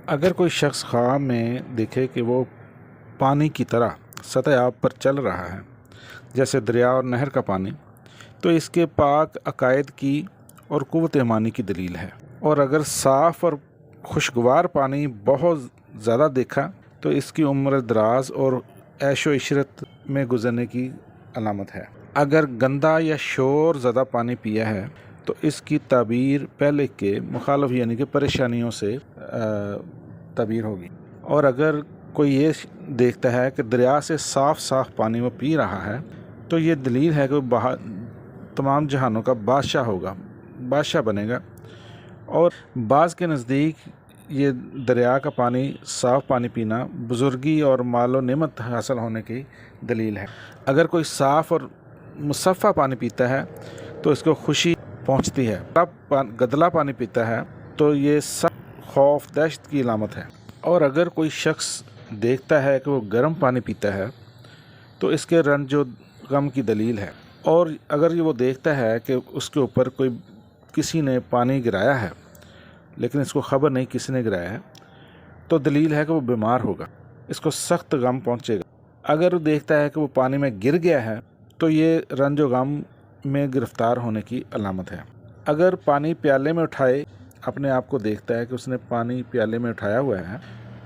اگر کوئی شخص خواب میں دیکھے کہ وہ پانی کی طرح سطح آب پر چل رہا ہے، جیسے دریا اور نہر کا پانی، تو اس کے پاک عقائد کی اور قوت ایمانی کی دلیل ہے۔ اور اگر صاف اور خوشگوار پانی بہت زیادہ دیکھا تو اس کی عمر دراز اور عیش و عشرت میں گزرنے کی علامت ہے۔ اگر گندا یا شور زدہ پانی پیا ہے تو اس کی تعبیر پہلے کے مخالف یعنی کہ پریشانیوں سے تعبیر ہوگی۔ اور اگر کوئی یہ دیکھتا ہے کہ دریا سے صاف پانی وہ پی رہا ہے تو یہ دلیل ہے کہ وہ تمام جہانوں کا بادشاہ بنے گا۔ اور بعض کے نزدیک یہ دریا کا پانی، صاف پانی پینا بزرگی اور مال و نعمت حاصل ہونے کی دلیل ہے۔ اگر کوئی صاف اور مصفہ پانی پیتا ہے تو اس کو خوشی پہنچتی ہے۔ گدلا پانی پیتا ہے تو یہ سخت خوف دہشت کی علامت ہے۔ اور اگر کوئی شخص دیکھتا ہے کہ وہ گرم پانی پیتا ہے تو اس کے رنج و غم کی دلیل ہے۔ اور اگر وہ دیکھتا ہے کہ اس کے اوپر کسی نے پانی گرایا ہے لیکن اس کو خبر نہیں کسی نے گرایا ہے تو دلیل ہے کہ وہ بیمار ہوگا، اس کو سخت غم پہنچے گا۔ اگر وہ دیکھتا ہے کہ وہ پانی میں گر گیا ہے تو یہ رنج و غم میں گرفتار ہونے کی علامت ہے۔ اگر پانی پیالے میں اٹھائے اپنے آپ کو دیکھتا ہے کہ اس نے پانی پیالے میں اٹھایا ہوا ہے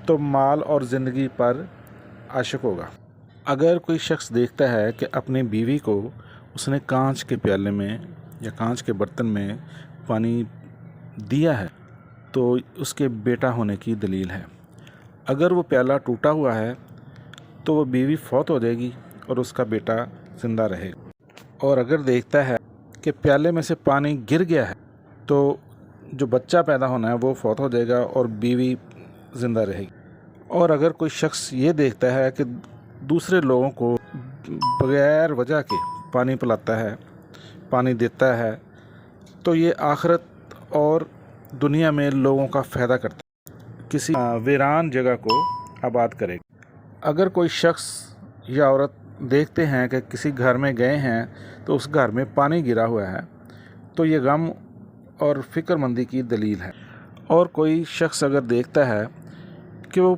تو مال اور زندگی پر عاشق ہوگا۔ اگر کوئی شخص دیکھتا ہے کہ اپنی بیوی کو اس نے کانچ کے پیالے میں یا کانچ کے برتن میں پانی دیا ہے تو اس کے بیٹا ہونے کی دلیل ہے۔ اگر وہ پیالہ ٹوٹا ہوا ہے تو وہ بیوی فوت ہو جائے گی اور اس کا بیٹا زندہ رہے گا۔ اور اگر دیکھتا ہے کہ پیالے میں سے پانی گر گیا ہے تو جو بچہ پیدا ہونا ہے وہ فوت ہو جائے گا اور بیوی زندہ رہے گی۔ اور اگر کوئی شخص یہ دیکھتا ہے کہ دوسرے لوگوں کو بغیر وجہ کے پانی پلاتا ہے، پانی دیتا ہے تو یہ آخرت اور دنیا میں لوگوں کا فائدہ کرتا ہے، کسی ویران جگہ کو آباد کرے گا۔ اگر کوئی شخص یا عورت دیکھتے ہیں کہ کسی گھر میں گئے ہیں تو اس گھر میں پانی گرا ہوا ہے تو یہ غم اور فکر مندی کی دلیل ہے۔ اور کوئی شخص اگر دیکھتا ہے کہ وہ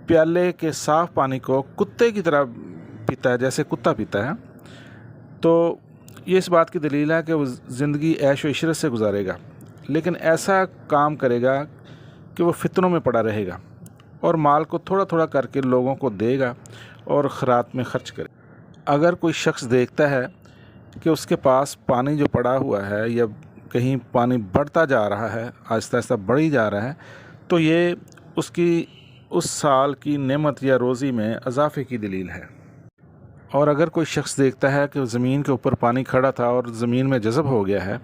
پیالے کے صاف پانی کو کتے کی طرح پیتا ہے، جیسے کتا پیتا ہے، تو یہ اس بات کی دلیل ہے کہ وہ زندگی عیش و عشرت سے گزارے گا، لیکن ایسا کام کرے گا کہ وہ فتنوں میں پڑا رہے گا اور مال کو تھوڑا تھوڑا کر کے لوگوں کو دے گا اور خیرات میں خرچ کرے گا۔ اگر کوئی شخص دیکھتا ہے کہ اس کے پاس پانی جو پڑا ہوا ہے یا کہیں پانی بڑھتا جا رہا ہے، آہستہ آہستہ بڑھی جا رہا ہے، تو یہ اس سال کی نعمت یا روزی میں اضافے کی دلیل ہے۔ اور اگر کوئی شخص دیکھتا ہے کہ زمین کے اوپر پانی کھڑا تھا اور زمین میں جذب ہو گیا ہے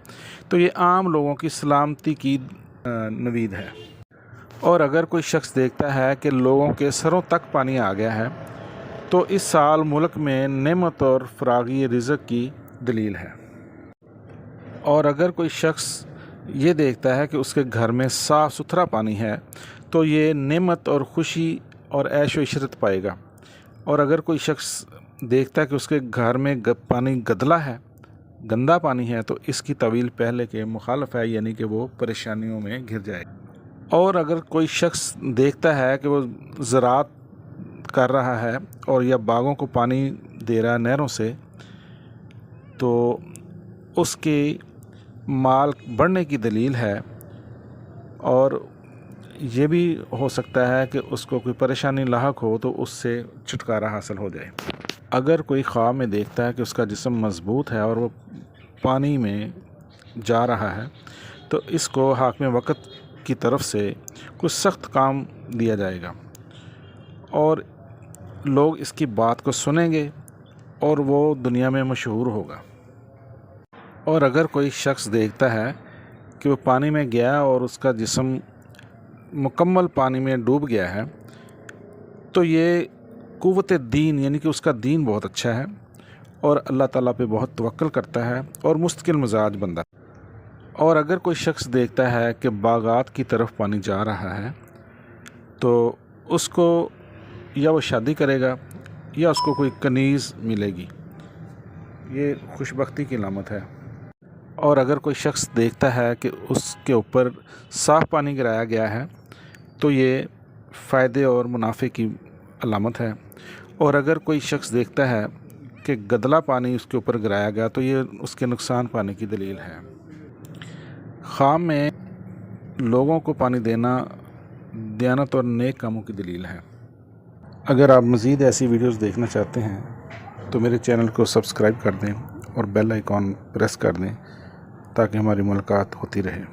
تو یہ عام لوگوں کی سلامتی کی نوید ہے۔ اور اگر کوئی شخص دیکھتا ہے کہ لوگوں کے سروں تک پانی آ گیا ہے تو اس سال ملک میں نعمت اور فراغی رزق کی دلیل ہے۔ اور اگر کوئی شخص یہ دیکھتا ہے کہ اس کے گھر میں صاف ستھرا پانی ہے تو یہ نعمت اور خوشی اور عیش و عشرت پائے گا۔ اور اگر کوئی شخص دیکھتا ہے کہ اس کے گھر میں پانی گدلا ہے، گندا پانی ہے، تو اس کی تعبیر پہلے کے مخالف ہے، یعنی کہ وہ پریشانیوں میں گھر جائے گا۔ اور اگر کوئی شخص دیکھتا ہے کہ وہ زراعت کر رہا ہے اور یا باغوں کو پانی دے رہا ہے نہروں سے، تو اس کے مال بڑھنے کی دلیل ہے۔ اور یہ بھی ہو سکتا ہے کہ اس کو کوئی پریشانی لاحق ہو تو اس سے چھٹکارا حاصل ہو جائے۔ اگر کوئی خواب میں دیکھتا ہے کہ اس کا جسم مضبوط ہے اور وہ پانی میں جا رہا ہے تو اس کو حاکم وقت کی طرف سے کچھ سخت کام دیا جائے گا اور لوگ اس کی بات کو سنیں گے اور وہ دنیا میں مشہور ہوگا۔ اور اگر کوئی شخص دیکھتا ہے کہ وہ پانی میں گیا اور اس کا جسم مکمل پانی میں ڈوب گیا ہے تو یہ قوت دین، یعنی کہ اس کا دین بہت اچھا ہے اور اللہ تعالیٰ پہ بہت توکل کرتا ہے اور مستقل مزاج بندہ۔ اور اگر کوئی شخص دیکھتا ہے کہ باغات کی طرف پانی جا رہا ہے تو اس کو یا وہ شادی کرے گا یا اس کو کوئی کنیز ملے گی، یہ خوش بختی کی علامت ہے۔ اور اگر کوئی شخص دیکھتا ہے کہ اس کے اوپر صاف پانی گرایا گیا ہے تو یہ فائدے اور منافع کی علامت ہے، اور اگر کوئی شخص دیکھتا ہے کہ گدلا پانی اس کے اوپر گرایا گیا تو یہ اس کے نقصان پانے کی دلیل ہے۔ خام میں لوگوں کو پانی دینا دیانت اور نیک کاموں کی دلیل ہے۔ اگر آپ مزید ایسی ویڈیوز دیکھنا چاہتے ہیں تو میرے چینل کو سبسکرائب کر دیں اور بیل آئیکن پریس کر دیں تاکہ ہماری ملاقات ہوتی رہے۔